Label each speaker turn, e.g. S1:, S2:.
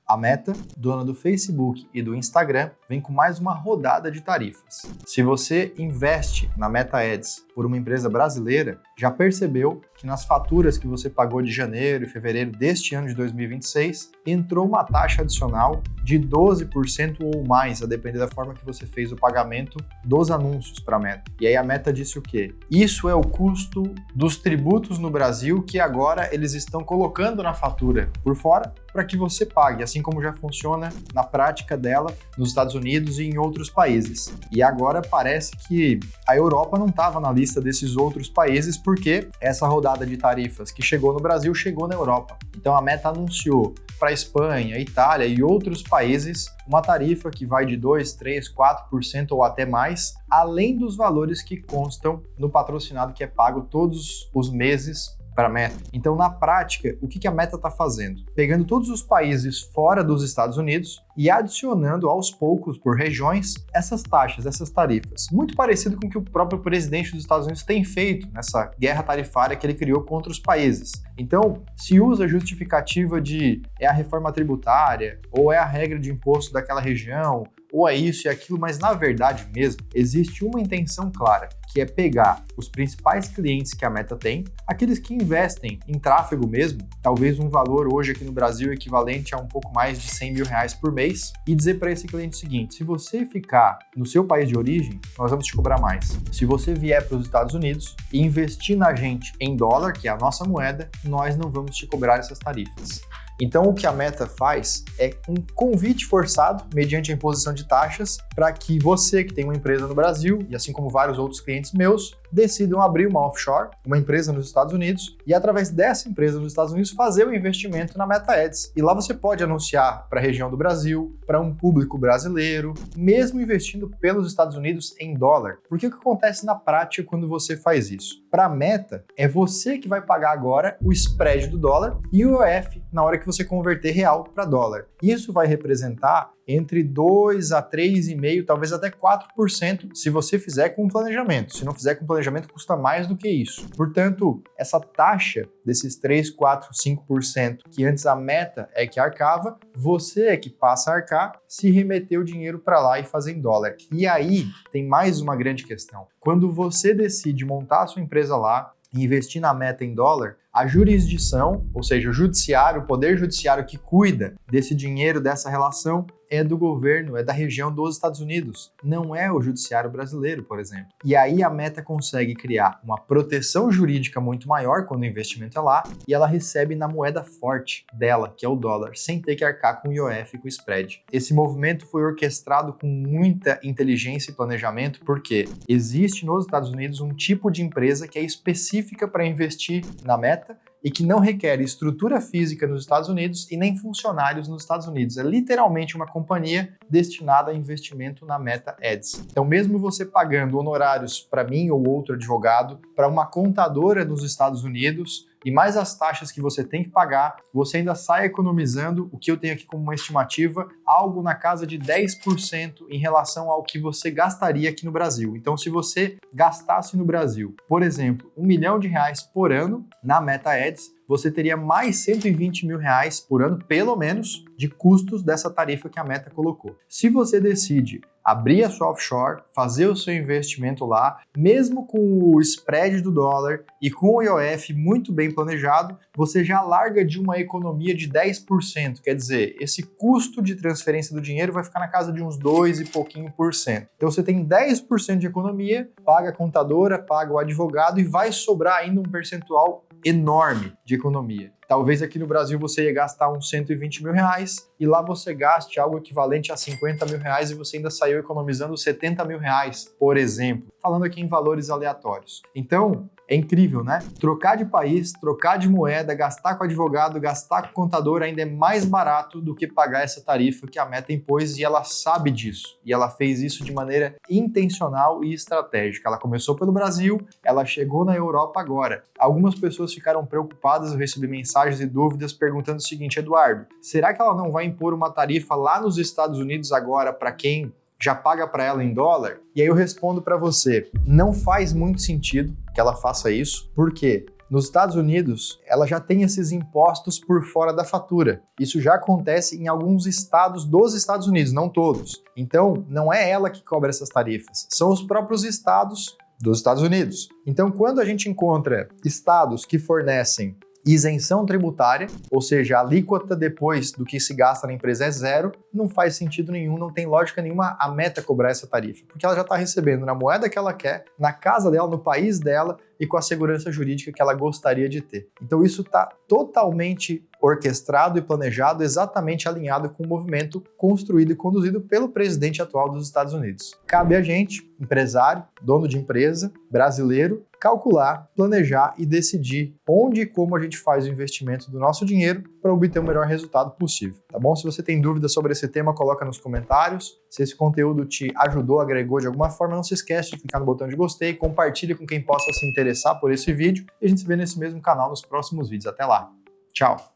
S1: A Meta, dona do Facebook e do Instagram, vem com mais uma rodada de tarifas. Se você investe na Meta Ads por uma empresa brasileira, já percebeu que nas faturas que você pagou de janeiro e fevereiro deste ano de 2026, entrou uma taxa adicional de 12% ou mais, a depender da forma que você fez o pagamento dos anúncios para a Meta. E aí a Meta disse o quê? Isso é o custo dos tributos no Brasil que agora eles estão colocando na fatura por fora para que você pague, assim como já funciona na prática dela nos Estados Unidos e em outros países. E agora parece que a Europa não estava na lista desses outros países porque essa rodada de tarifas que chegou no Brasil chegou na Europa. Então a Meta anunciou para a Espanha, Itália e outros países uma tarifa que vai de 2, 3, 4% ou até mais, além dos valores que constam no patrocinado que é pago todos os meses para a Meta. Então, na prática, o que a Meta está fazendo? Pegando todos os países fora dos Estados Unidos e adicionando aos poucos, por regiões, essas taxas, essas tarifas. Muito parecido com o que o próprio presidente dos Estados Unidos tem feito nessa guerra tarifária que ele criou contra os países. Então, se usa a justificativa de é a reforma tributária, ou é a regra de imposto daquela região, ou é isso e aquilo, mas na verdade mesmo, existe uma intenção clara, que é pegar os principais clientes que a Meta tem, aqueles que investem em tráfego mesmo, talvez um valor hoje aqui no Brasil equivalente a um pouco mais de 100 mil reais por mês, e dizer para esse cliente o seguinte: se você ficar no seu país de origem, nós vamos te cobrar mais. Se você vier para os Estados Unidos e investir na gente em dólar, que é a nossa moeda, nós não vamos te cobrar essas tarifas. Então, o que a Meta faz é um convite forçado, mediante a imposição de taxas, para que você, que tem uma empresa no Brasil, e assim como vários outros clientes meus, decidam abrir uma offshore, uma empresa nos Estados Unidos, e através dessa empresa nos Estados Unidos fazer o investimento na Meta Ads. E lá você pode anunciar para a região do Brasil, para um público brasileiro, mesmo investindo pelos Estados Unidos em dólar. Porque o que acontece na prática quando você faz isso? Para a Meta, é você que vai pagar agora o spread do dólar e o IOF na hora que você converter real para dólar. Isso vai representar entre 2 a 3,5%, talvez até 4%, se você fizer com planejamento. Se não fizer com planejamento, custa mais do que isso. Portanto, essa taxa desses 3, 4, 5% que antes a Meta é que arcava, você é que passa a arcar se remeter o dinheiro para lá e fazer em dólar. E aí tem mais uma grande questão. Quando você decide montar a sua empresa lá e investir na Meta em dólar, a jurisdição, ou seja, o judiciário, o poder judiciário que cuida desse dinheiro, dessa relação, é do governo, é da região dos Estados Unidos. Não é o judiciário brasileiro, por exemplo. E aí a Meta consegue criar uma proteção jurídica muito maior quando o investimento é lá e ela recebe na moeda forte dela, que é o dólar, sem ter que arcar com o IOF e com o spread. Esse movimento foi orquestrado com muita inteligência e planejamento porque existe nos Estados Unidos um tipo de empresa que é específica para investir na Meta e que não requer estrutura física nos Estados Unidos e nem funcionários nos Estados Unidos. É literalmente uma companhia destinada a investimento na Meta Ads. Então, mesmo você pagando honorários para mim ou outro advogado, para uma contadora nos Estados Unidos, e mais as taxas que você tem que pagar, você ainda sai economizando, o que eu tenho aqui como uma estimativa, algo na casa de 10% em relação ao que você gastaria aqui no Brasil. Então, se você gastasse no Brasil, por exemplo, R$1 milhão por ano na Meta Ads, você teria mais 120 mil reais por ano, pelo menos, de custos dessa tarifa que a Meta colocou. Se você decide abrir a sua offshore, fazer o seu investimento lá, mesmo com o spread do dólar e com o IOF muito bem planejado, você já larga de uma economia de 10%. Quer dizer, esse custo de transferência do dinheiro vai ficar na casa de uns 2 e pouquinho por cento. Então você tem 10% de economia, paga a contadora, paga o advogado e vai sobrar ainda um percentual enorme de economia. Talvez aqui no Brasil você ia gastar uns 120 mil reais e lá você gaste algo equivalente a 50 mil reais e você ainda saiu economizando 70 mil reais, por exemplo. Falando aqui em valores aleatórios. Então, é incrível, né? Trocar de país, trocar de moeda, gastar com advogado, gastar com contador ainda é mais barato do que pagar essa tarifa que a Meta impôs e ela sabe disso. E ela fez isso de maneira intencional e estratégica. Ela começou pelo Brasil, ela chegou na Europa agora. Algumas pessoas ficaram preocupadas, eu recebi mensagens e dúvidas perguntando o seguinte: Eduardo, será que ela não vai impor uma tarifa lá nos Estados Unidos agora para quem já paga para ela em dólar? E aí eu respondo para você, não faz muito sentido que ela faça isso, porque Nos Estados Unidos, ela já tem esses impostos por fora da fatura. Isso já acontece em alguns estados dos Estados Unidos, não todos. Então, não é ela que cobra essas tarifas, são os próprios estados dos Estados Unidos. Então, quando a gente encontra estados que fornecem isenção tributária, ou seja, a alíquota depois do que se gasta na empresa é zero, não faz sentido nenhum, não tem lógica nenhuma a Meta cobrar essa tarifa, porque ela já está recebendo na moeda que ela quer, na casa dela, no país dela e com a segurança jurídica que ela gostaria de ter. Então isso está totalmente orquestrado e planejado, exatamente alinhado com o movimento construído e conduzido pelo presidente atual dos Estados Unidos. Cabe a gente, empresário, dono de empresa, brasileiro, calcular, planejar e decidir onde e como a gente faz o investimento do nosso dinheiro para obter o melhor resultado possível, tá bom? Se você tem dúvidas sobre esse tema, coloca nos comentários. Se esse conteúdo te ajudou, agregou de alguma forma, não se esquece de clicar no botão de gostei, compartilhe com quem possa se interessar por esse vídeo e a gente se vê nesse mesmo canal nos próximos vídeos. Até lá. Tchau!